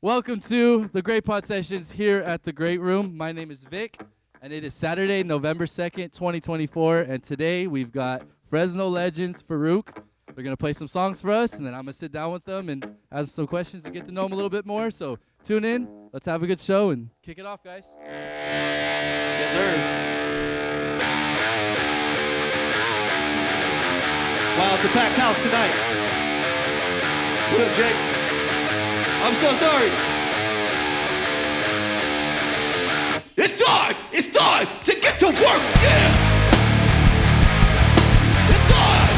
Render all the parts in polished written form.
Welcome to the Great Pod Sessions here at the Great Room. My name is Vic, and it is Saturday, November 2nd, 2024, and today we've got Fresno legends Farooq. They're going to play some songs for us, and then I'm going to sit down with them and ask some questions and get to know them a little bit more. So tune in, let's have a good show, and kick it off, guys. Yes, sir. Wow, it's a packed house tonight. What up, Jake? I'm so sorry. It's time to get to work, yeah! It's time!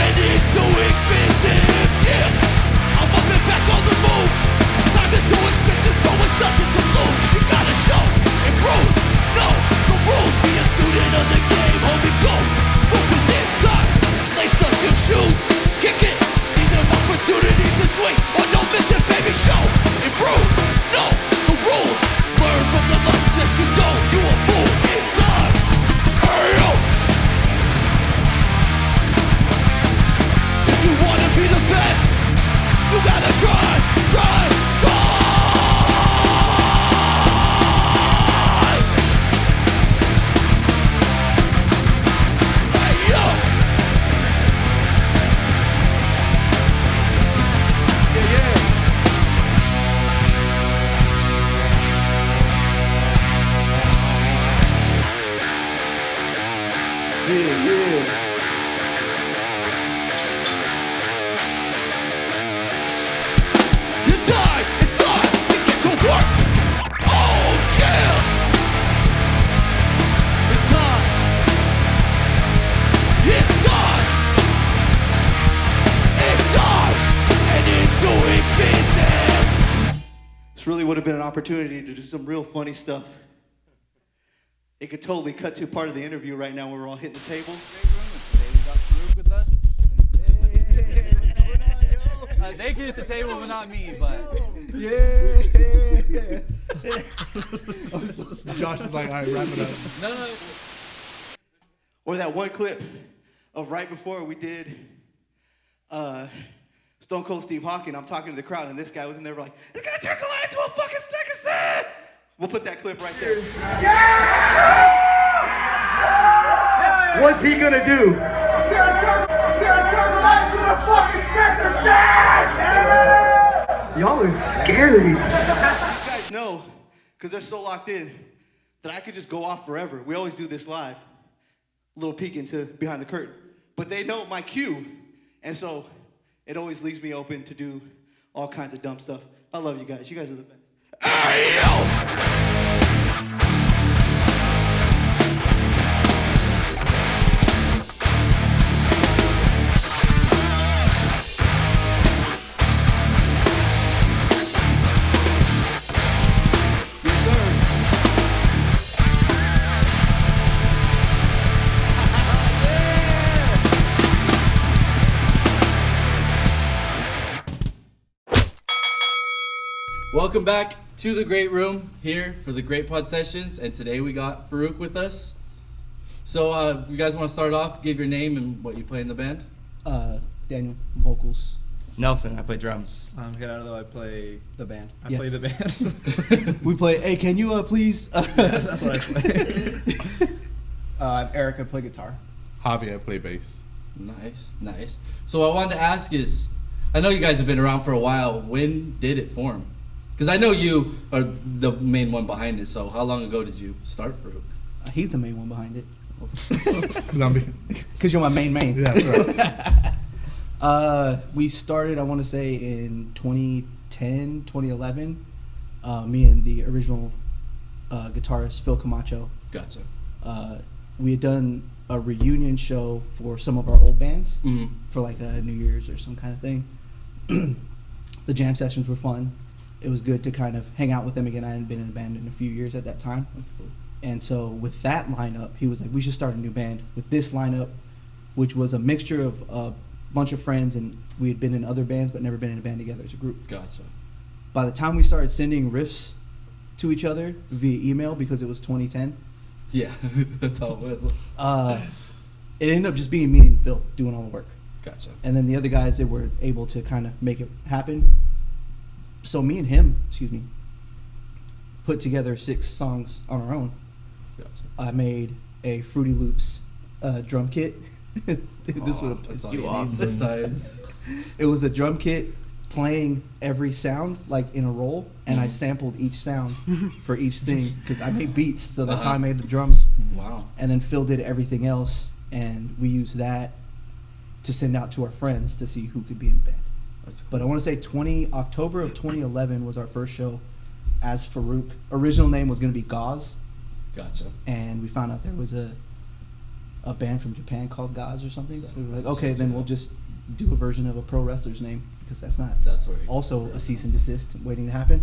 And it's too expensive, yeah! I'm up and back on the move. Time is too expensive, so it's nothing to lose. You gotta show and prove. No, the rules. Be a student of the game, homie, go. Focus this time. Lace up your shoes. Kick it. See them opportunities to swing. Or don't miss it, baby. Show and prove. No, the rules. Learn from the lessons. If you don't, you a fool. It's time. Hurry up. If you wanna be the best, you gotta try. Hey, yo. Yeah. It's time to get to work. Oh yeah. It's time, and it's too expensive. This really would have been an opportunity to do some real funny stuff. It could totally cut to part of the interview right now where we're all hitting the table. Today we got Farooq with us. They can hit the table, but not me, but... Yeah. Josh is like, all right, wrap it up. No. Or that one clip of right before we did Stone Cold Steve Hawking. I'm talking to the crowd, and this guy was in there like, it's gonna turn Goliath into a fucking stick of sand. We'll put that clip right there. Yeah! What's he gonna do? He's gonna turn Goliath into a fucking stick of sand! Y'all are scary. You guys know, because they're so locked in, that I could just go off forever. We always do this live. A little peek into behind the curtain. But they know my cue, and so it always leaves me open to do all kinds of dumb stuff. I love you guys. You guys are the best. Hey, yo! Welcome back to the Great Room here for the Great Pod Sessions, and today we got Farooq with us. So, you guys want to start off? Give your name and what you play in the band. Daniel, vocals, Nelson, I play drums. Gerardo, I play the band. I play the band. We play, hey, can you please? That's what I play. I'm Eric, I play guitar. Javi, I play bass. Nice. So what I wanted to ask is, I know you guys have been around for a while. When did it form? Because I know you are the main one behind it, so how long ago did you start Farooq? He's the main one behind it. Because you're my main. Yeah, that's right. We started, I want to say, in 2010, 2011. Me and the original guitarist, Phil Camacho. Gotcha. We had done a reunion show for some of our old bands for like a New Year's or some kind of thing. The jam sessions were fun. It was good to kind of hang out with them again. I hadn't been in a band in a few years at that time. That's cool. And so with that lineup, he was like, we should start a new band with this lineup, which was a mixture of a bunch of friends, and we had been in other bands but never been in a band together as a group. Gotcha. By the time we started sending riffs to each other via email, because it was 2010. Yeah, that's how it was. it ended up just being me and Phil doing all the work. Gotcha. And then the other guys, they were able to kind of make it happen. So me and him, put together 6 songs on our own. Gotcha. I made a Fruity Loops drum kit. This would have That's pissed all you you off need sometimes. It was a drum kit playing every sound like in a roll, and I sampled each sound for each thing because I made beats, so that's how I made the drums. Wow. And then Phil did everything else, and we used that to send out to our friends to see who could be in the band. That's cool. But I want to say October of 2011 was our first show as Farooq. Original name was going to be Gauze, Gotcha. and we found out there was a band from Japan called Gauze or something. So we were like, So- okay, then we'll just do a version of a pro wrestler's name because that's not That's where. also a cease and desist waiting to happen.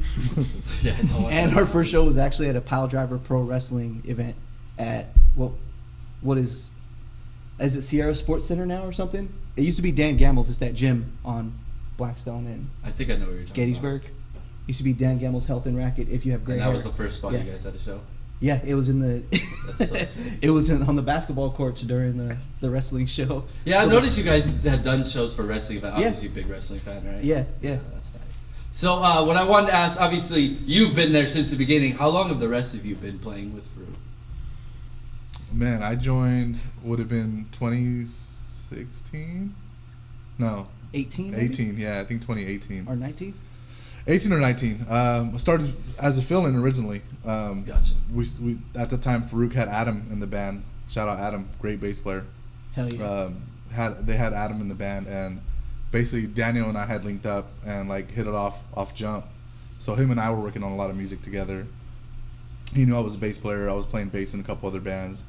Yeah. No, And our first show was actually at a Pile Driver Pro Wrestling event at what is it Sierra Sports Center now or something? It used to be Dan Gamble's. It's that gym on Blackstone and I think I know what you're talking Gettysburg. Used to be Dan Gamble's Health and Racket. If you have about. gray And that hair. was the first spot Yeah. you guys had to show. Yeah, it was in the. That's so sick. It was on the basketball courts during the wrestling show. Yeah, I So- noticed you guys had done shows for wrestling. But Yeah. obviously, big wrestling fan, right? Yeah, yeah. That's nice. So, what I wanted to ask, obviously, you've been there since the beginning. How long have the rest of you been playing with Farooq? Man, I joined, would have been 2016? No, 18, maybe? 18. Yeah, I think 2018. Or 19. 18 or 19. I started as a fill-in originally. Gotcha. We at the time Farooq had Adam in the band. Shout out Adam, great bass player. Hell yeah. They had Adam in the band, and basically Daniel and I had linked up and like hit it off jump. So him and I were working on a lot of music together. He knew I was a bass player. I was playing bass in a couple other bands.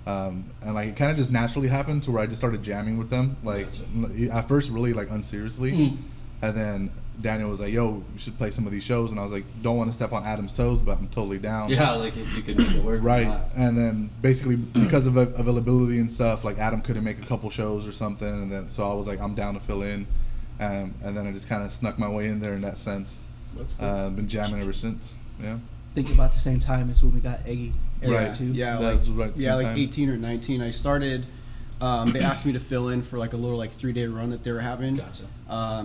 And like it kind of just naturally happened to where I just started jamming with them, like Gotcha. at first really like unseriously, and then Daniel was like, "Yo, we should play some of these shows," and I was like, "Don't want to step on Adam's toes, but I'm totally down." Yeah, like if you could make it work. Right, Or not. and then basically because of availability and stuff, like Adam couldn't make a couple shows or something, and then so I was like, I'm down to fill in, and then I just kind of snuck my way in there in that sense. That's cool. Been jamming ever since. Yeah. Think about the same time as when we got Eggy. Right. Too. Yeah, That was right at the same time. 18 or 19. I started. They asked me to fill in for like a little 3-day run that they were having. Gotcha.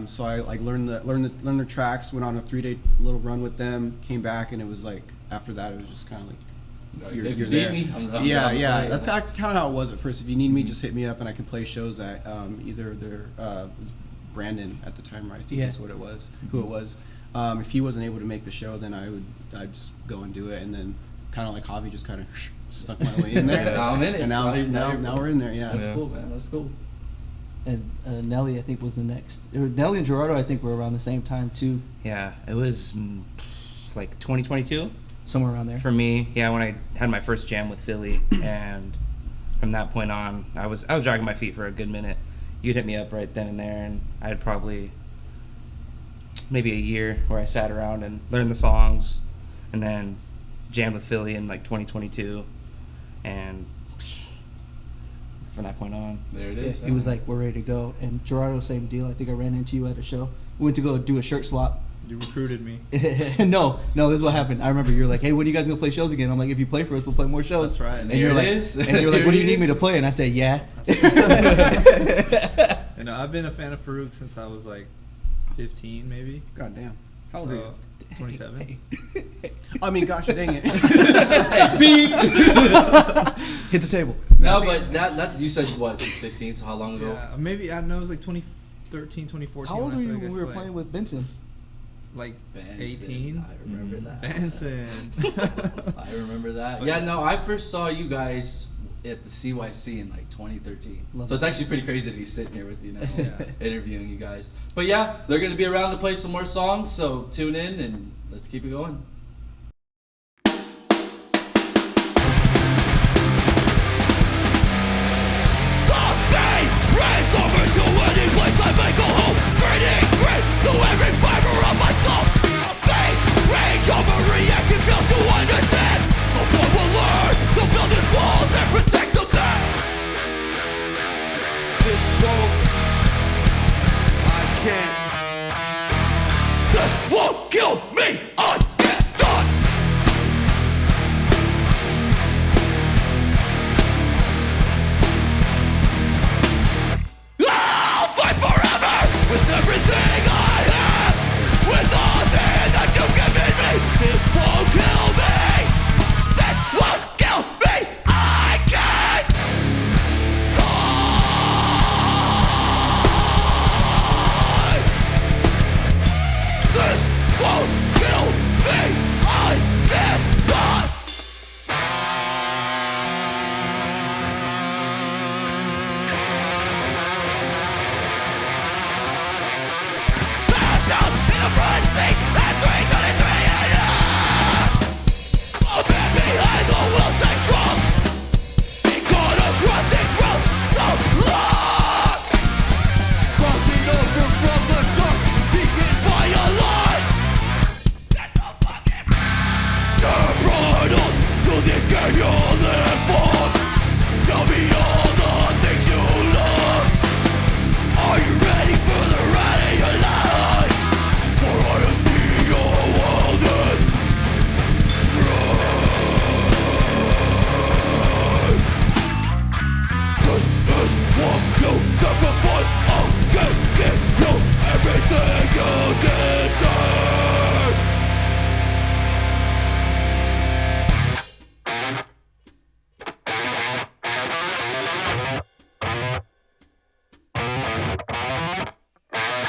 So I like learned the tracks. Went on a 3-day little run with them. Came back and it was like after that it was just kind of like. Like, if you there. need me, I'm down to Yeah. play. That's kind of how it was at first. If you need me, just hit me up and I can play shows at either their it was Brandon at the time, right? I think that's what it was. Who it was. If he wasn't able to make the show, then I'd just go and do it, and then kind of like Javi just kind of stuck my way in there. Now I'm in it. And now you're- now we're in there. Yeah. That's cool, man. That's cool. And Nelly, I think, was the next. Nelly and Gerardo, I think, were around the same time too, Yeah, it was like 2022 somewhere around there. for me. Yeah, when I had my first jam with Philly, and from that point on, I was dragging my feet for a good minute. You'd hit me up right then and there, and I had probably maybe a year where I sat around and learned the songs, and then jammed with Philly in like 2022, and from that point on, There it is. He was like, "We're ready to go." And Gerardo, same deal. I think I ran into you at a show. We went to go do a shirt swap. You recruited me. no, this is what happened. I remember you were like, "Hey, when are you guys gonna play shows again?" I'm like, "If you play for us, we'll play more shows." That's right. And There you're it like, is. and you're like, There "What do you it need me to is. play?" And I said, "Yeah." You know, I've been a fan of Farooq since I was like 15, maybe. God damn. How old are you? 27. I mean, gosh dang it. Hey, beep. Hit the table. No, but that you said what? Since 15. So how long ago? Yeah, maybe, I know it was like 2013, 2014. How old when were I saw you when guys we were play. playing with Benson? Like Benson. 18. I remember that. Benson. I remember that. Yeah, no, I first saw you guys at the CYC in like 2013. Love So it's actually pretty crazy to be sitting here with you now, Yeah. interviewing you guys. But yeah, they're going to be around to play some more songs, so tune in and let's keep it going. Raise over to any place I may go home. Breathing grit to every fiber of my soul. A faith, rage, overreactive, fails to understand. The boy will learn to build his walls and protect the man. This won't, I can't. This won't kill me, I get done.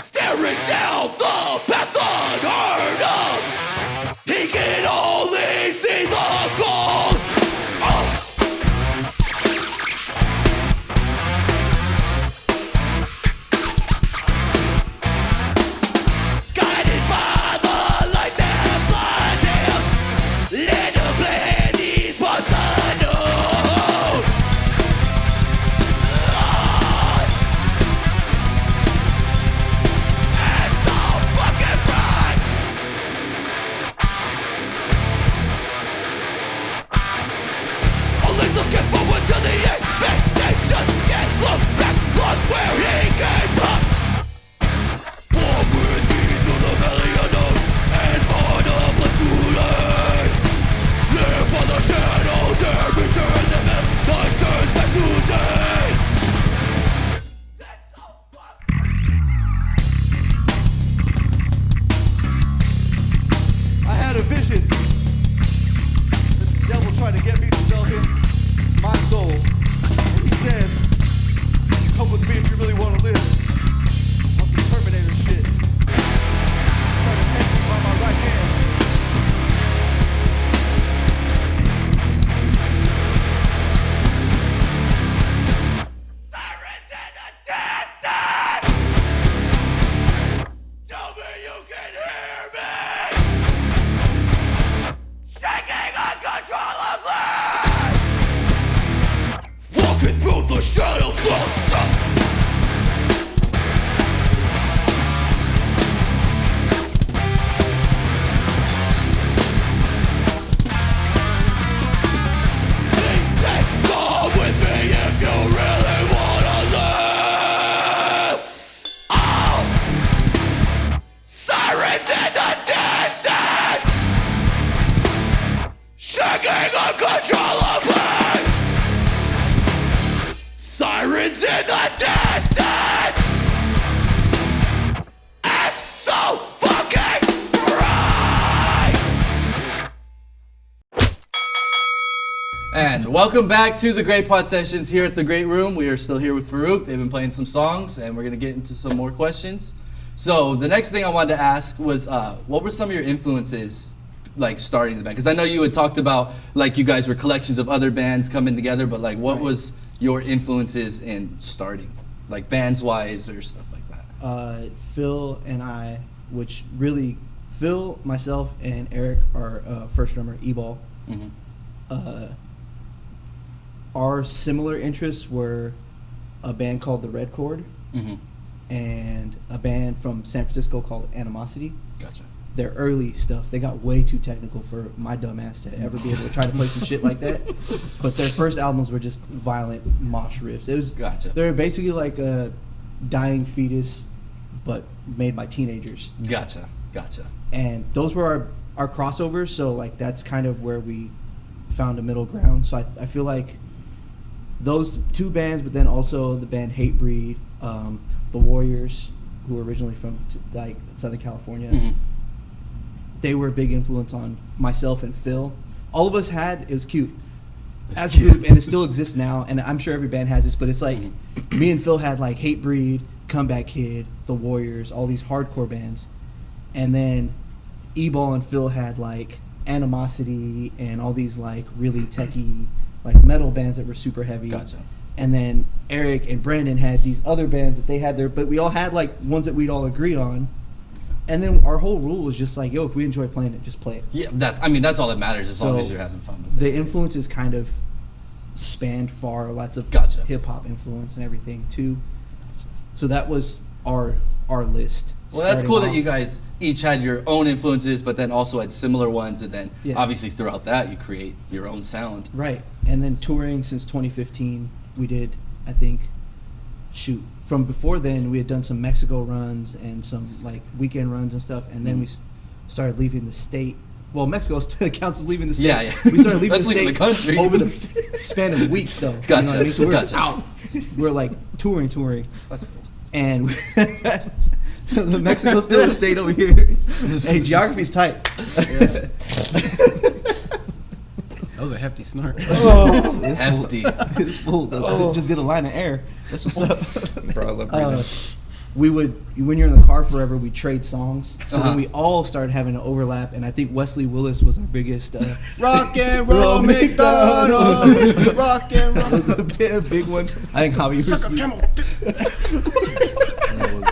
staring down the path unheard of. He can only see the ghost. Guided by the light that blinds him, led to plan these parts unknown. It's so fucking bright. Only looking forward to the expectations. Can't look back, lost where he came from. Walk with me through the valley unknown and find a place to lay. Live for the shadows and return them as night turns back to day. I had a vision. The devil tried to get me to sell him my soul. And he said, come with me if you really want to live. On some Terminator shit. Trying to take me by my right hand. Sirens in the distance! Tell me you can hear me! Shaking uncontrollably! Walking through the shadows of death. He said, come with me if you really wanna live. Oh! Sirens in the distance! Shaking uncontrollably! Sirens in the distance! It's so fucking bright! And welcome back to the Great Pod Sessions here at the Great Room. We are still here with Farooq. They've been playing some songs, and we're going to get into some more questions. So the next thing I wanted to ask was, what were some of your influences, like, starting the band? Because I know you had talked about, like, you guys were collections of other bands coming together, but, like, what was your influences in starting? Like, bands-wise or stuff like that? Phil and I, which really, Phil, myself, and Eric, our first drummer, E-Ball, Mm-hmm. our similar interests were a band called The Red Chord Mm-hmm. and a band from San Francisco called Animosity. Gotcha. Their early stuff, they got way too technical for my dumb ass to ever be able to try to play some shit like that. But their first albums were just violent mosh riffs. It was Gotcha. They were basically like a dying fetus, but made by teenagers. Gotcha. And those were our crossovers. So like that's kind of where we found a middle ground. So I feel like those two bands, but then also the band Hatebreed, the Warriors, who were originally from like Southern California. Mm-hmm. They were a big influence on myself and Phil. All of us had, it was cute. It's As cute. a group, and it still exists now, and I'm sure every band has this, but it's like me and Phil had like Hatebreed, Comeback Kid, The Warriors, all these hardcore bands. And then E-Ball and Phil had like Animosity and all these like really techie like metal bands that were super heavy. Gotcha. And then Eric and Brandon had these other bands that they had there, but we all had like ones that we'd all agreed on. And then our whole rule was just like, yo, if we enjoy playing it, just play it. Yeah, that's all that matters as long So, as you're having fun with it. The influences kind of spanned far, lots of Gotcha. hip-hop influence and everything too. So that was our list. Well, that's starting cool that off. you guys each had your own influences, but then also had similar ones, and then Yeah. obviously throughout that you create your own sound. Right. And then touring since 2015, we did, I think, from before then, we had done some Mexico runs and some like weekend runs and stuff, and then we started leaving the state. Well, Mexico still counts as leaving the state. Yeah, yeah. We started leaving the That's leaving state the country. over the span of weeks, though. Gotcha, You know what I mean? So we were gotcha. out. We were like touring, That's cool. and the Mexico still a state over here. Hey, geography's tight. That was a hefty snort. Hefty. It's full. Just did a line of air. That's what's up. Bro, I love breathing. we would, when you're in the car forever, we trade songs. So then we all started having an overlap, and I think Wesley Willis was our biggest Rock and roll McDonald's. Rock and roll. was a big one. I think Javi was Suck a camel.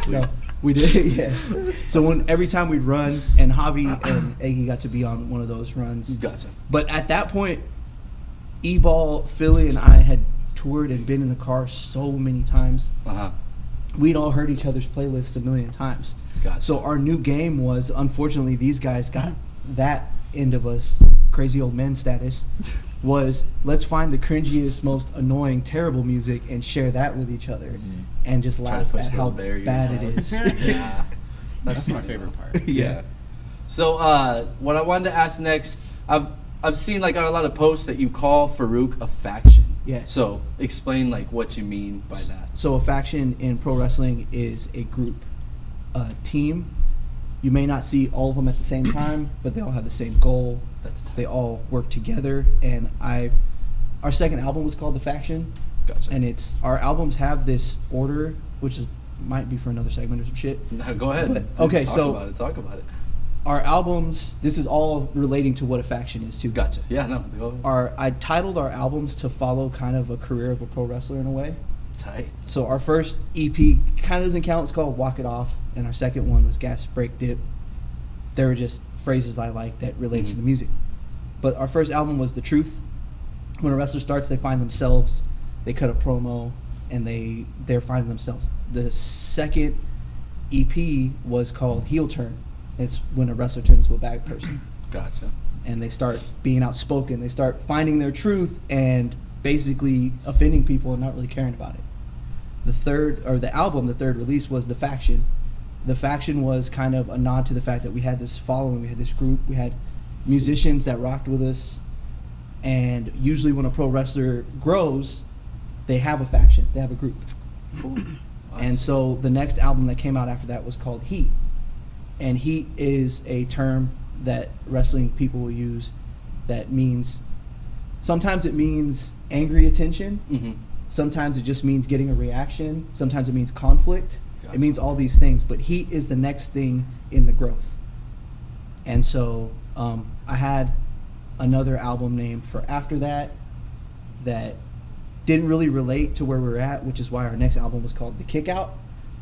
No, we did, yeah. So every time we'd run, and Javi and Eggy got to be on one of those runs. Gotcha. But at that point, E-Ball, Philly, and I had toured and been in the car so many times. We'd all heard each other's playlists a million times. Gotcha. So our new game was, unfortunately, these guys got that end of us, crazy old men status, was let's find the cringiest, most annoying, terrible music and share that with each other and just Try to laugh push at how those barriers bad out. it is. Yeah. That's my favorite part. Yeah. So what I wanted to ask next, I've seen like on a lot of posts that you call Farooq a faction. Yeah. So explain like what you mean by that. So a faction in pro wrestling is a group, a team. You may not see all of them at the same time, but they all have the same goal. That's tight. They all work together. And our second album was called The Faction. Gotcha. And our albums have this order, which might be for another segment or some shit. No, go ahead. But, okay, Talk about it. Our albums, this is all relating to what a faction is too. Gotcha. Yeah, no, go ahead. I titled our albums to follow kind of a career of a pro wrestler in a way. Tight. So our first EP kind of doesn't count. It's called Walk It Off. And our second one was Gas, Break, Dip. They were just phrases I like that relate to the music. But our first album was The Truth. When a wrestler starts, they find themselves. They cut a promo, and they're finding themselves. The second EP was called Heel Turn. It's when a wrestler turns into a bad person. Gotcha. And they start being outspoken. They start finding their truth and basically offending people and not really caring about it. The third release was The Faction. The Faction was kind of a nod to the fact that we had this following, we had this group, we had musicians that rocked with us, and usually when a pro wrestler grows, they have a faction, they have a group. Cool. And so the next album that came out after that was called Heat. And heat is a term that wrestling people will use that means, sometimes it means angry attention, sometimes it just means getting a reaction, sometimes it means conflict. It means all these things, but heat is the next thing in the growth. And so I had another album named for after that didn't really relate to where we were at, which is why our next album was called The Kickout,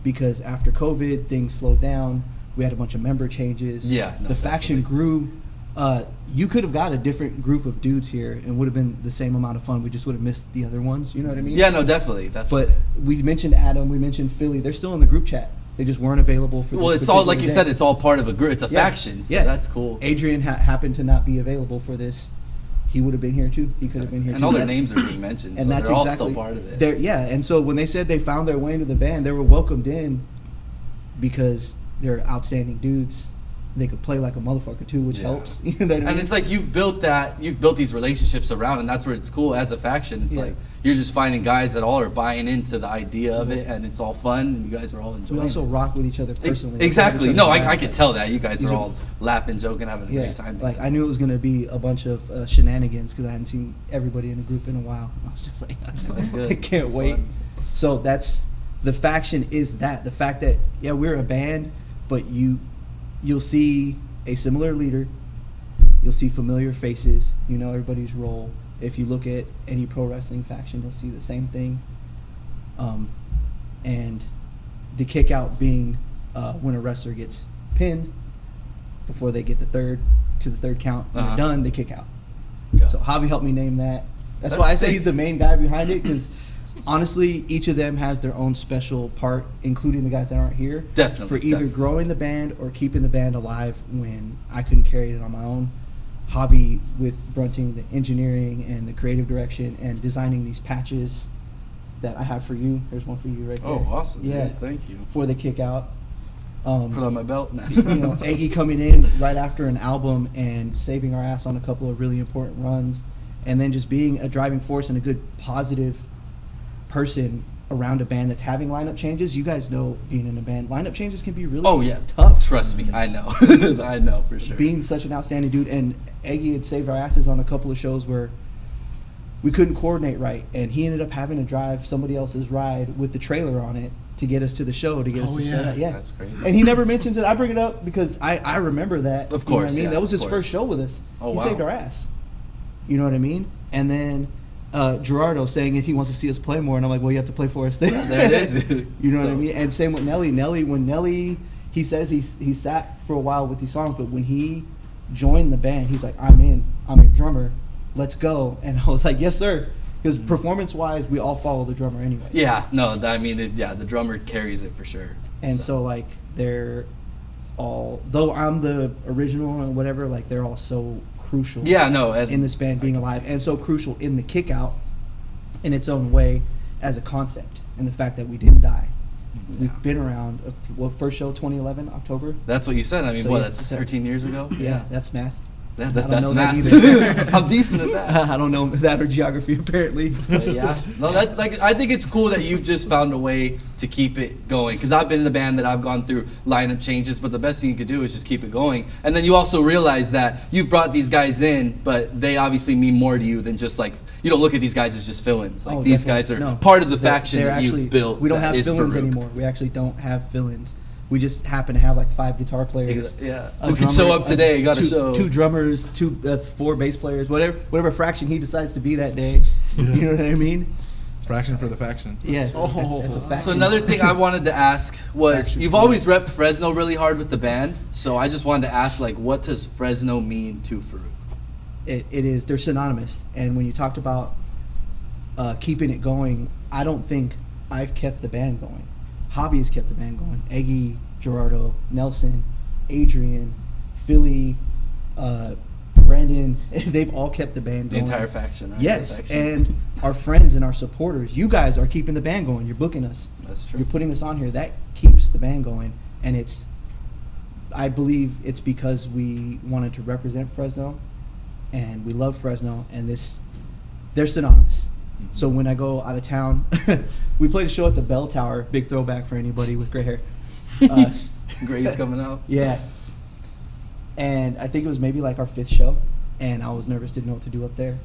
because after COVID, things slowed down. We had a bunch of member changes. Yeah. No, the faction grew. You could have got a different group of dudes here and would have been the same amount of fun. We just would have missed the other ones. You know what I mean? Yeah, no, definitely. But we mentioned Adam, we mentioned Philly. They're still in the group chat. They just weren't available for. Well, this it's all like particular you day. said. It's all part of a group. It's a faction. So that's cool. Adrian happened to not be available for this. He would have been here too. He could have been here And too. all their names are being mentioned, and so that's they're all exactly, still part of it. Yeah, and so when they said they found their way into the band, they were welcomed in because they're outstanding dudes. They could play like a motherfucker too, which helps. You know what I mean? And it's like you've built these relationships around, and that's where it's cool as a faction. It's like you're just finding guys that all are buying into the idea of it, and it's all fun, and you guys are all enjoying. We also rock with each other personally. Exactly. No, I could tell that you guys are all laughing, joking, having a great time. Like I knew it was gonna be a bunch of shenanigans because I hadn't seen everybody in a group in a while. I was just like, I can't wait. Fun. So that's the faction. Is that the fact that we're a band, but you'll see a similar leader, you'll see familiar faces, you know everybody's role. If you look at any pro wrestling faction, you'll see the same thing. And the kick out being when a wrestler gets pinned before they get the third count. When they're done, they kick out. So Javi helped me name that. That's why I say he's the main guy behind it, because honestly, each of them has their own special part, including the guys that aren't here. Definitely. For either growing the band or keeping the band alive when I couldn't carry it on my own. Javi with brunting the engineering and the creative direction and designing these patches that I have for you. There's one for you right there. Oh, awesome. Yeah. Dude, thank you. For the kick out. Put on my belt now. Eggy coming in right after an album and saving our ass on a couple of really important runs, and then just being a driving force and a good positive person around a band that's having lineup changes. You guys know, being in a band, lineup changes can be really tough. Trust me, I know. I know for sure. Being such an outstanding dude, and Eggy had saved our asses on a couple of shows where we couldn't coordinate right, and he ended up having to drive somebody else's ride with the trailer on it to get us to the show, to get us to set up. Yeah, That's crazy. And he never mentions it. I bring it up because I remember that. Of You know what course, I mean? yeah, That was his of course. first show with us. Oh, he wow. saved our ass. You know what I mean? And then Gerardo saying if he wants to see us play more, and I'm like, well, you have to play for us then. There it is. You know what I So- mean? And same with Nelly. When Nelly, he says he sat for a while with these songs, but when he joined the band, he's like, I'm in. I'm your drummer. Let's go. And I was like, yes, sir. Because performance-wise, we all follow the drummer anyway. Yeah, no, I mean, the drummer carries it for sure. And so like they're all, though I'm the original and whatever, like they're all so crucial. Yeah, no, and in this band being alive, and so crucial in the kick out in its own way as a concept, and the fact that we didn't die. We've been around. First show 2011 October. that's what you said. I mean, So, what? yeah, That's so- 13 years ago. Yeah, that's math. That, I don't that's know that math. either. I'm decent at that. I don't know that or geography apparently. But yeah, no, that like I think it's cool that you've just found a way to keep it going. Because I've been in a band that I've gone through lineup changes, but the best thing you could do is just keep it going. And then you also realize that you've brought these guys in, but they obviously mean more to you than just like you don't look at these guys as just fill-ins. Like Oh, these definitely. guys are No. part of the They're- faction they're that actually, you've built. We don't that have is fill-ins Farooq. anymore. We actually don't have fill-ins. We just happen to have like 5 guitar players. Yeah, a who can drummer, show up today? Got to two, show. 2 drummers, 4 bass players, whatever fraction he decides to be that day. You know what I mean? Fraction for the faction. Yeah, that's a faction. So another thing I wanted to ask was, Faction you've four. always repped Fresno really hard with the band. So I just wanted to ask, like, what does Fresno mean to Farooq? It is. They're synonymous. And when you talked about keeping it going, I don't think I've kept the band going. Javi has kept the band going. Eggy, Gerardo, Nelson, Adrian, Philly, Brandon, they've all kept the band The going. entire faction, right? Yes, The faction. and our friends and our supporters, you guys are keeping the band going. You're booking us. That's true. You're putting us on here. That keeps the band going. And it's, I believe it's because we wanted to represent Fresno and we love Fresno, and they're synonymous. So when I go out of town, we played a show at the Bell Tower, big throwback for anybody with gray hair. Gray's coming out. Yeah. And I think it was maybe like our 5th show, and I was nervous, didn't know what to do up there.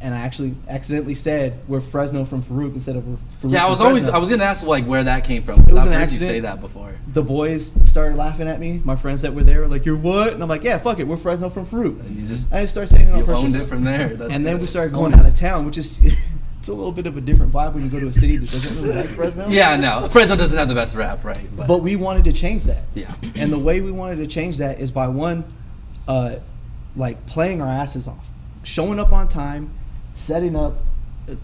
And I actually accidentally said we're Fresno from Farooq instead of we're Farooq Yeah, from Fresno. I was gonna ask like where that came from. 'Cause It was I've an heard you accident. say that before. The boys started laughing at me. My friends that were there were like, "You're what?" And I'm like, "Yeah, fuck it, we're Fresno from Farooq." And you just I just started saying it on you purpose. owned it from there. That's And then good. we started going out of town, which is it's a little bit of a different vibe when you go to a city that doesn't really like Fresno. Yeah, no, Fresno doesn't have the best rap, right? But we wanted to change that. yeah, And the way we wanted to change that is by one, like playing our asses off, showing up on time, setting up.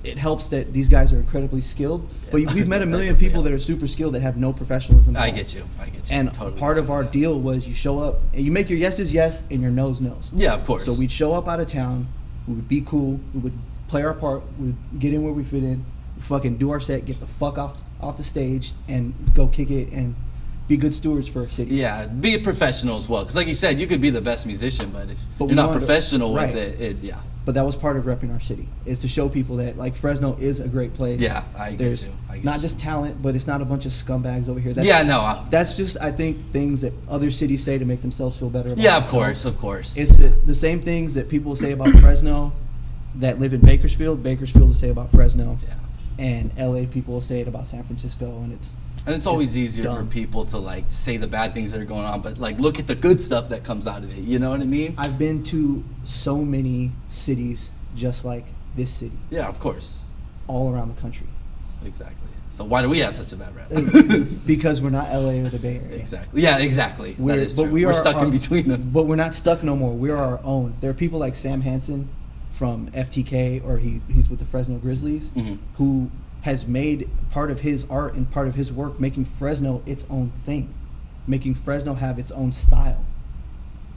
It helps that these guys are incredibly skilled. But we've met a million people that are super skilled that have no professionalism. at I all. get you. And Totally part get of you our on that. deal was you show up and you make your yeses yes and your no's no's. Yeah, of course. So we'd show up out of town, we would be cool, we would play our part, we would get in where we fit in, fucking do our set, get the fuck off the stage, and go kick it and be good stewards for our city. Yeah, be a professional as well. Because like you said, you could be the best musician, but if But we you're not wanted to- professional with right. it, yeah. But that was part of repping our city, is to show people that like Fresno is a great place. Yeah, I get There's you. I get not you. just talent, but it's not a bunch of scumbags over here. That's, Yeah, no. That's just, I think, things that other cities say to make themselves feel better about Yeah, of themselves. course, of course. It's the same things that people say about Fresno that live in Bakersfield will say about Fresno. Yeah. And LA people will say it about San Francisco, and it's always easier dumb. for people to like say the bad things that are going on, but like look at the good stuff that comes out of it. You know what I mean? I've been to so many cities just like this city, Yeah, of course. all around the country, Exactly. So why do we have such a bad rap? because we're not LA or the Bay Area. Exactly. Yeah, exactly. That We're, is but true. we We're are stuck our- in between them. But we're not stuck no more. We're our own. There are people like Sam Hansen from FTK, or he's with the Fresno Grizzlies, Mhm. who has made part of his art and part of his work making Fresno its own thing, making Fresno have its own style.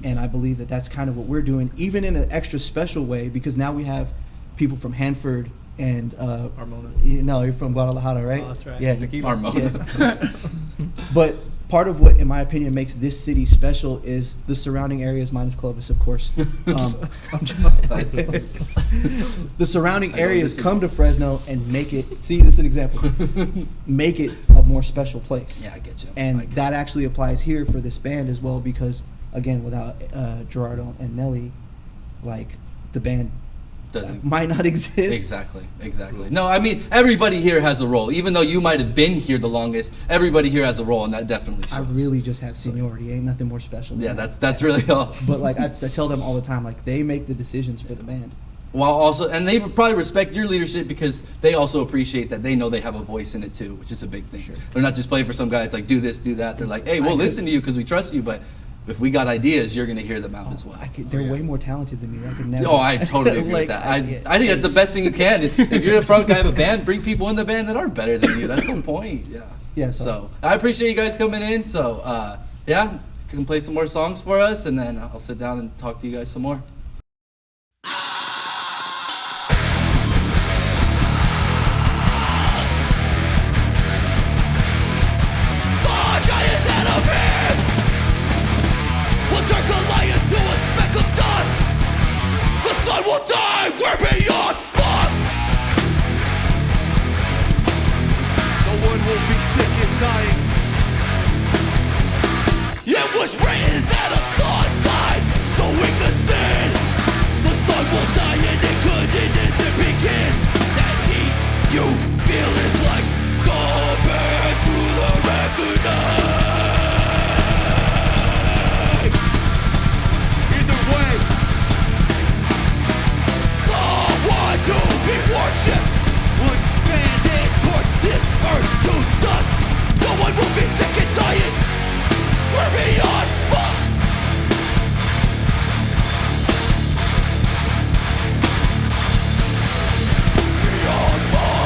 And I believe that that's kind of what we're doing, even in an extra special way, because now we have people from Hanford and Armona. you're from Guadalajara, right? Oh, that's right. Yeah, Tequila. Armona. but part of what, in my opinion, makes this city special is the surrounding areas, minus Clovis, of course. Nice. The surrounding I know areas this is- come to Fresno and make it. See, this is an example. Make it a more special place. Yeah, I get you. I And get that actually applies here for this band as well, because again, without Gerardo and Nelly, like the band doesn't might not exist. Exactly. No, I mean, everybody here has a role. Even though you might have been here the longest, everybody here has a role, and that definitely shows. I really just have seniority. Ain't nothing more special than Yeah, that. that's really all. But like I tell them all the time, like they make the decisions for the band. While also, and they probably respect your leadership because they also appreciate that they know they have a voice in it too, which is a big thing. Sure. They're not just playing for some guy. It's like, do this, do that. They're like, hey, we'll listen to you because we trust you, but if we got ideas, you're going to hear them out as well. They're way more talented than me. I could never. Oh, I totally agree with that. I think that's the best thing you can. If you're the front guy of a band, bring people in the band that are better than you. That's the point. Yeah. Yeah. So I appreciate you guys coming in. So yeah, you can play some more songs for us, and then I'll sit down and talk to you guys some more. Will die, we're beyond fuck. No one will be sick and dying. It was written that a son died, so we could sin. The sun will die and it couldn't begin. That heat you feel is like coming through the recognize. Either way, to be worshipped will expand it towards this earth to dust. No one will be sick and dying. We're beyond fuck. Beyond fuck.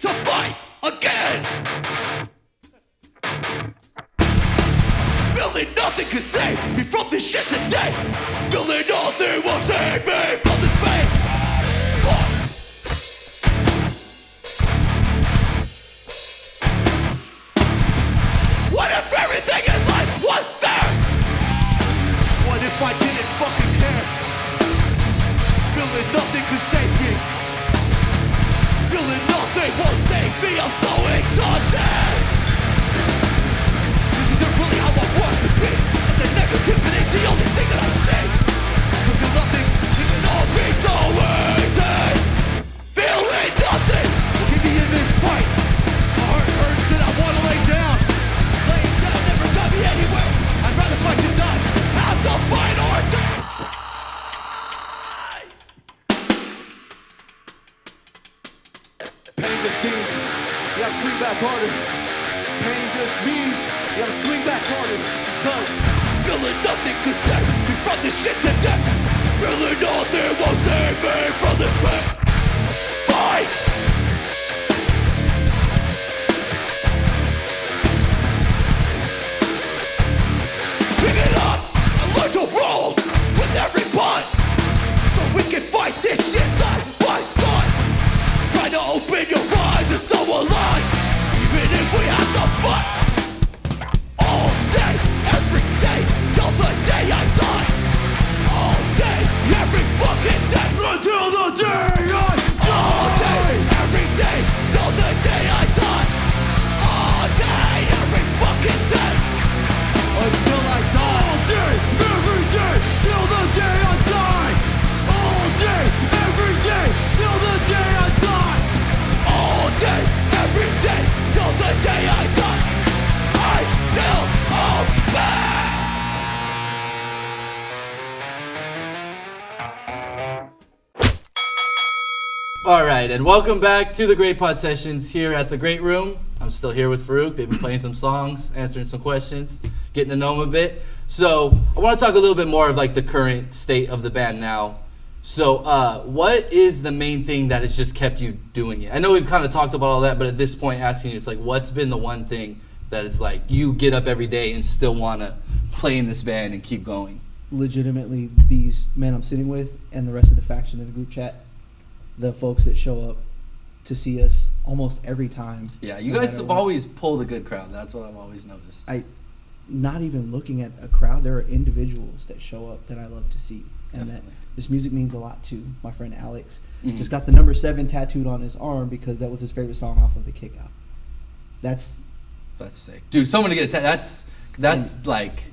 to fight. day, feeling nothing will save me from this pain. What if everything in life was fair? What if I didn't fucking care? Feeling nothing could save me. Feeling nothing won't save me. I'm so exhausted. This isn't really how I want to be, and the negativity's the only thing that I see. To feel nothing, it can all be so easy. Feeling nothing will keep me in this fight. My heart hurts and I wanna lay down. Laying down never got me anywhere. I'd rather fight than die. Have to fight or die. Pain just means you gotta swing back harder. Pain just means you gotta swing back harder. Cause feeling nothing could save me from this shit today. Feeling nothing won't save me from this pain. Fight! Pick it up and learn to roll with every punch, so we can fight this shit side by side. Try to open your eyes and so alive, even if we have to fight. All day, every day, till the day I die. All day, every fucking day, until the day I die. All day, every day, till the day I die. All day, every fucking day, until I die. All day, every day, till the day I die. All day, every day, till the day I die. All day, every day, till the day I die. I still obey. All right, and welcome back to the Great Pod Sessions here at the Great Room. I'm still here with Farooq. They've been playing some songs, answering some questions, getting to know them a bit. So I want to talk a little bit more of like the current state of the band now. So what is the main thing that has just kept you doing it? I know we've kind of talked about all that, but at this point asking you, it's like, what's been the one thing that it's like you get up every day and still want to play in this band and keep going? Legitimately, these men I'm sitting with and the rest of the faction in the group chat, the folks that show up to see us almost every time. Yeah, you no guys matter have what. always pulled a good crowd. That's what I've always noticed. Not even looking at a crowd, there are individuals that show up that I love to see, and Definitely. that this music means a lot to. My friend Alex Mhm. just got the number 7 tattooed on his arm because that was his favorite song off of the Kick Out. That's sick, dude. Someone to get that's like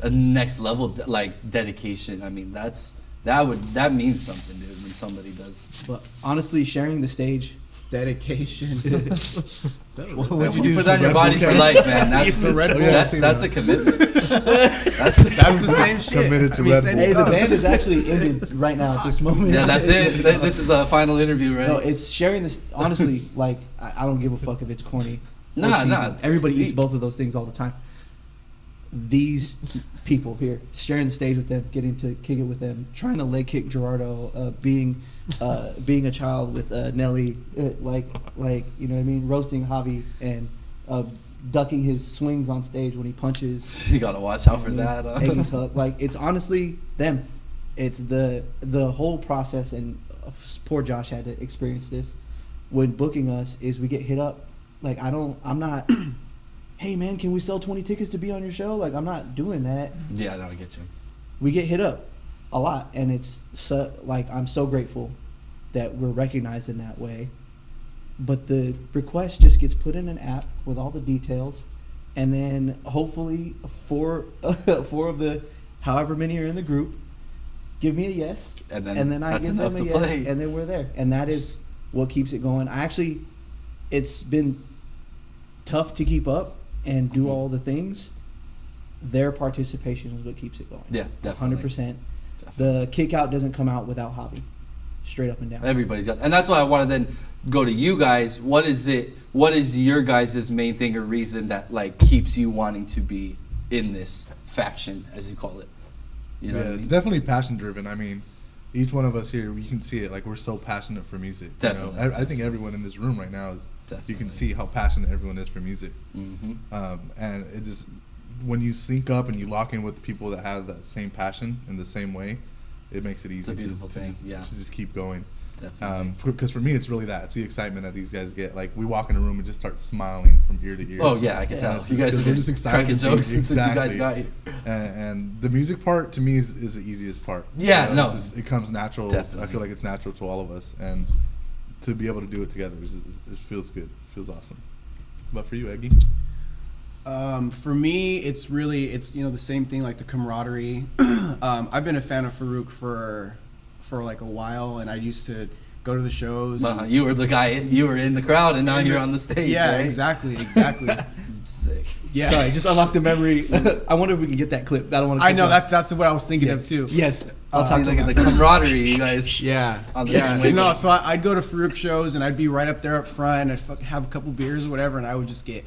a next level like dedication. I mean, that means something, dude. When somebody does. But honestly, sharing the stage, Dedication. What'd You put that on your body for life, man. That's a Red Bull. Yeah, I've seen that's a that. commitment. That's That's the same shit. Committed to I mean, Red same Bull. hey, the stuff. band is actually ended right now at this moment. yeah, that's it. This is a final interview, right? No, it's sharing this. Honestly, like I don't give a fuck if it's corny. or Nah, cheesy. nah, Everybody eats sweet. both of those things all the time. These people here, sharing the stage with them, getting to kick it with them, trying to leg kick Gerardo, being a child with Nelly, like you know what I mean, roasting Javi and ducking his swings on stage when he punches. You gotta watch out for that. Eggy's hook. Like it's honestly them. It's the whole process, and poor Josh had to experience this when booking us. Is we get hit up, like I'm not. Hey man, can we sell 20 tickets to be on your show? Like I'm not doing that. Yeah, no, I get you. We get hit up a lot, and it's like I'm so grateful that we're recognized in that way. But the request just gets put in an app with all the details, and then hopefully four of the however many are in the group give me a yes, And then I that's give them enough a to yes, play. and then we're there, and that is what keeps it going. It's been tough to keep up and do all the things. Their participation is what keeps it going. Yeah, definitely. 100%. The kick out doesn't come out without Javi. Straight up and down. Everybody's got, and that's why I want to then go to you guys. What is your guys' main thing or reason that like keeps you wanting to be in this faction, as you call it? You know what I mean? It's definitely passion driven. I mean, each one of us here, you can see it. Like we're so passionate for music. Definitely. You know? I think everyone in this room right now is. Definitely. You can see how passionate everyone is for music. Mm-hmm. And it just when you sync up and you lock in with people that have that same passion in the same way, it makes it easy a beautiful to thing, just, yeah. to just keep going. Definitely. Because for me, it's really that. It's the excitement that these guys get. Like, we walk in a room and just start smiling from ear to ear. Oh yeah, I can tell. It's You guys just- are we're just excited cracking to be- jokes since you guys exactly. got here. And the music part to me is the easiest part. Yeah, no. it's just- it comes natural. Definitely. I feel like it's natural to all of us, and to be able to do it together, it feels good. It feels awesome. But for you, Eggy? For me, it's the same thing, like the camaraderie. I've been a fan of Farooq for like a while, and I used to go to the shows. You were the guy. You were in the crowd, and now you're on the stage. Yeah, right? exactly. Sick. Yeah. Sorry, just unlocked the memory. I wonder if we can get that clip. I don't want to. I know that's what I was thinking of too. Yes, I'll See, talk to look him. at the camaraderie, you guys. Yeah, On the same wavelength. No, so I'd go to Farooq shows and I'd be right up there up front. I'd have a couple beers or whatever, and I would just get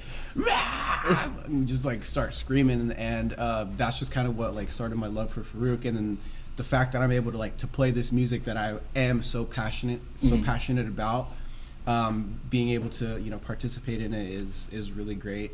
and just like start screaming, and that's just kind of what like started my love for Farooq, and then the fact that I'm able to like to play this music that I am so passionate about, being able to participate in it is really great,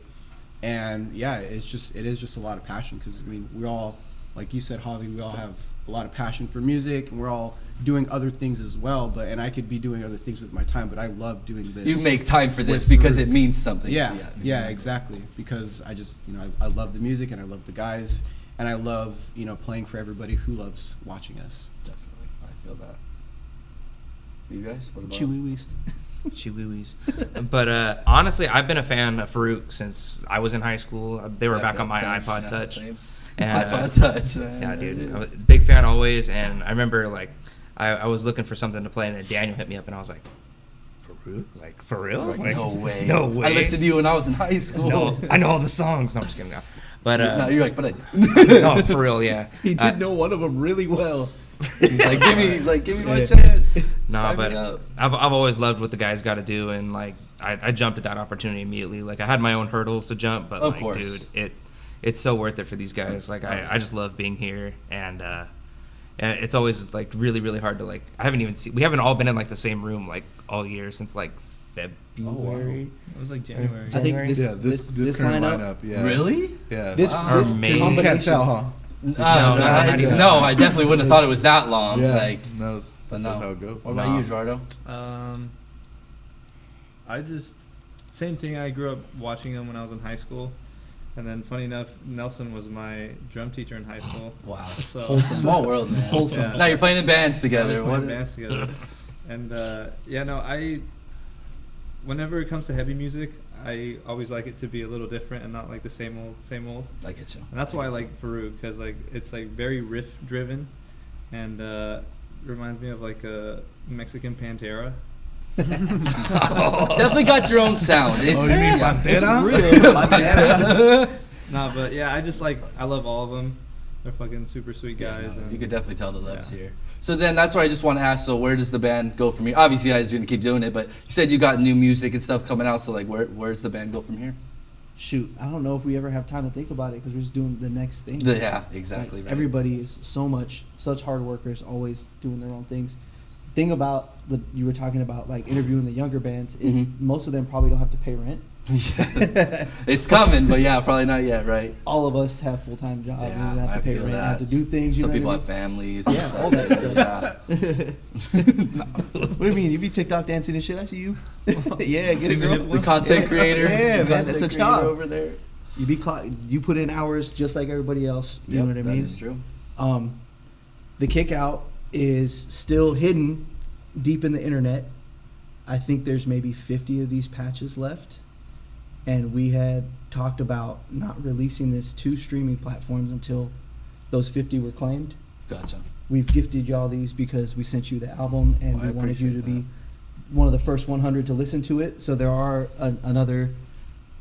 and yeah, it is just a lot of passion, because I mean we all, like you said, Javi, we all have a lot of passion for music, and we're all doing other things as well. And I could be doing other things with my time, but I love doing this. You make time for this with because Farooq. it means something. Yeah, exactly. Because I just, I love the music, and I love the guys, and I love, playing for everybody who loves watching us. Definitely, I feel that. You guys, what about? Chewy-wees. Chihuahuas. But honestly, I've been a fan of Farooq since I was in high school. They were back on my iPod Touch. Same. And, iPod Touch. yeah, dude, I was a big fan always. And I remember like I was looking for something to play, and then Daniel hit me up, and I was like, Farooq? Like, for real? Like, no way. No way. I listened to you when I was in high school. No, I know all the songs. No, I'm just kidding. No. But No, you're like, but I do. no, for real, yeah. He did know one of them really well. He's like, give me my chance. No, Sign but me up. I've always loved what the guys got to do, and like I jumped at that opportunity immediately. Like I had my own hurdles to jump, but Of like, course. dude, it's so worth it for these guys. Like I just love being here, and it's always like really really hard to like. We haven't all been in like the same room like all year since like February. It was like January. I think this current lineup. yeah. Really? Yeah. This Maybe. you combination. can't tell, huh? No, I definitely wouldn't have thought it was that long. Yeah. Like, No, but that's no. how it goes. What about you, Gerardo? I just same thing. I grew up watching them when I was in high school, and then funny enough, Nelson was my drum teacher in high school. Wow. So Small world, man. Yeah. Now you're playing in bands together. We're What? in bands together, and whenever it comes to heavy music, I always like it to be a little different and not like the same old. I get you. And that's why I like Farooq, because like it's like very riff driven, and reminds me of like a Mexican Pantera. Definitely got your own sound. It's, Nah, but yeah, I love all of them. They're fucking super sweet guys. you and could definitely tell the loves Yeah. here. So then that's why I just want to ask, so where does the band go from here? Obviously, you guys are going to keep doing it, but you said you got new music and stuff coming out, so like where's the band go from here? Shoot, I don't know if we ever have time to think about it because we're just doing the next thing. Yeah, exactly. Like, Right. everybody is such hard workers, always doing their own things. Thing about you were talking about like interviewing the younger bands is most of them probably don't have to pay rent. It's coming, but yeah, probably not yet, right? All of us have full-time jobs. Yeah, we have I to pay feel rent, that. have to do things. You Some know people what have families. Yeah, and all that stuff. What do you mean? You be TikTok dancing and shit? I see you. Yeah, get it, girl. The content creator. Yeah, The man, content that's a creator job. over there. You put in hours just like everybody else. You know what I mean? That is true. The kick out is still hidden deep in the internet. I think there's maybe 50 of these patches left. And we had talked about not releasing this to streaming platforms until those 50 were claimed. Gotcha. We've gifted y'all these because we sent you the album and Well, I we wanted you to appreciate be one of the first 100 to listen to it. So there are another,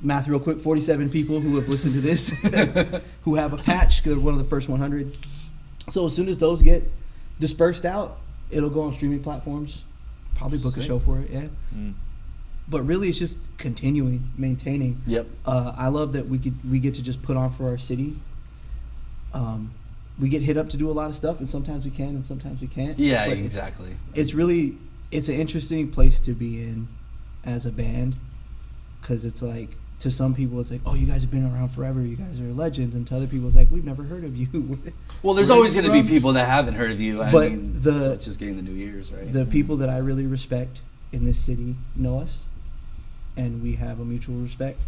math real quick, 47 people who have listened to this who have a patch because they're one of the first 100. So as soon as those get dispersed out, it'll go on streaming platforms. Probably book a show for it, yeah. But really, it's just continuing, maintaining. Yep. I love that we get to just put on for our city. We get hit up to do a lot of stuff, and sometimes we can, and sometimes we can't. Yeah, But exactly. It's an interesting place to be in as a band, because it's like to some people it's like, oh, you guys have been around forever, you guys are legends, and to other people it's like, we've never heard of you. Well, there's Where always are you going to be from? people that haven't heard of you. But so it's just getting the new ears, right? The people that I really respect in this city know us, and we have a mutual respect.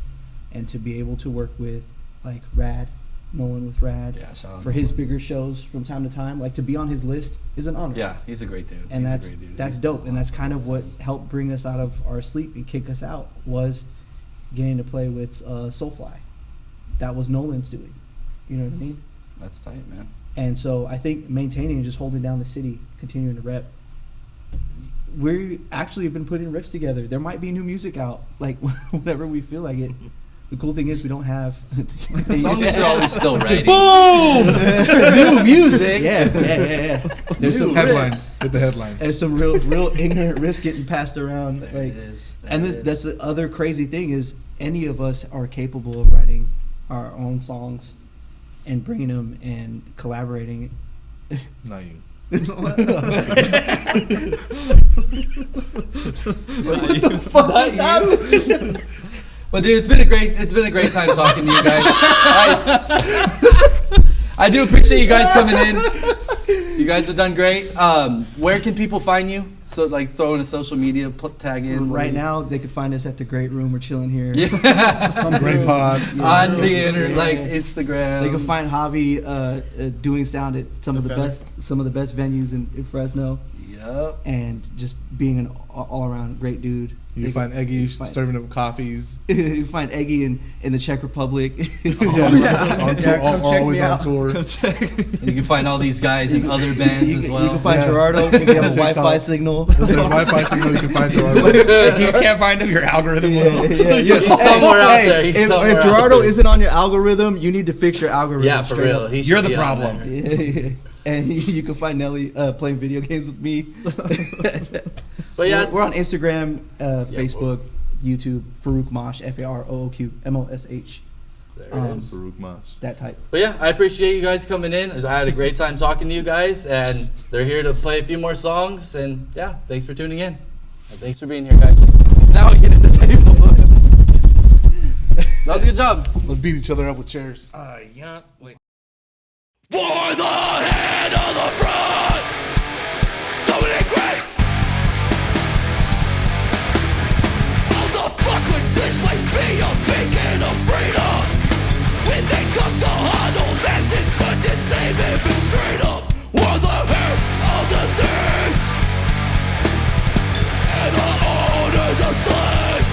And to be able to work with like Rad, Nolan with Rad, Yeah, shout out for his Nolan. bigger shows from time to time, like to be on his list is an honor. Yeah, he's a great dude. And He's a that's great dude. that's He's dope, done a and lot. that's kind of what helped bring us out of our sleep and kick us out was getting to play with Soulfly. That was Nolan's doing. You know what I mean? That's tight, man. And so I think maintaining and just holding down the city, continuing to rep. We actually have been putting riffs together. There might be new music out, like whenever we feel like it. The cool thing is we don't have. As long as you're always still writing. Boom! New music. Yeah. There's some Headlines. Hit the headlines. There's some real ignorant riffs getting passed around. There like, it is. There and it this, is. that's the other crazy thing is any of us are capable of writing our own songs and bringing them and collaborating. Not you. What the fuck is happening? But dude, it's been a great time talking to you guys. I do appreciate you guys coming in. You guys have done great. Where can people find you? So like throw in a social media tag in. Right now, they could find us at the Great Room. We're chilling here. Yeah. Great pod. On the internet, like Instagram. They can find Javi doing sound at some of the Feather. best venues in Fresno, Yup. and just being an all around great dude. You They can find Eggy find- serving up coffees. You find Eggy in the Czech Republic. On tour, come check always me on out. tour. And you can find all these guys in other bands as well. You can find Yeah. Gerardo if you have a TikTok. Wi-Fi signal. If there's Wi-Fi signal, you can find Gerardo. If you can't find him, your algorithm will. He's somewhere out there. He's somewhere if out Gerardo there. isn't on your algorithm, you need to fix your algorithm. Yeah, for straight real. up. He should You're the be on problem. there. Yeah. And you can find Nelly playing video games with me. But yeah, We're on Instagram, Facebook, YouTube, Farooq Mosh, Farooq MOSH, there it Um, is. Farooq Mas. that type. But yeah, I appreciate you guys coming in. I had a great time talking to you guys, and they're here to play a few more songs. And yeah, thanks for tuning in. And thanks for being here, guys. Now we get at the table. That was a good job. Let's beat each other up with chairs. Yeah. Wait. For the head of the front, so many great. How the fuck would this place be a beacon of freedom? When they come to huddle, message but to save it in freedom. We're the head of the thing, and the owners of slaves.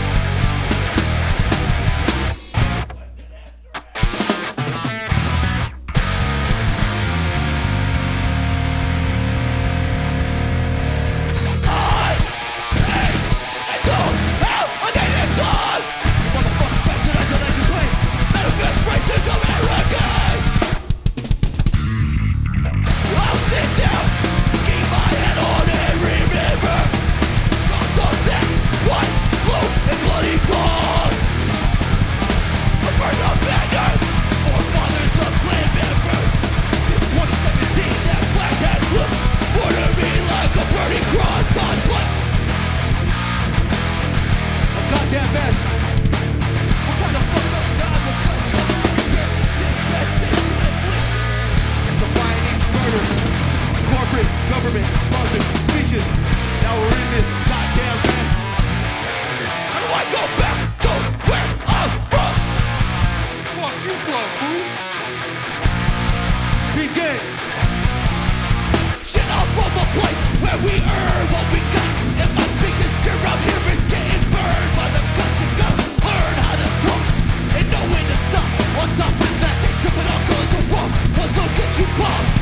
Goddamn best. What kind of fucked up God was defying each murder. Corporate, government, sponsored speeches. Now we're in this goddamn mess. How do I go back to where I'm from? Fuck you from, fool. Begin. Shit up from a place where we earn what we got. And my biggest fear out here is getting burned by the guts. You gotta learn how to talk and know when to stop. On top of that, they tripping on cause the wrong ones will get you bombed.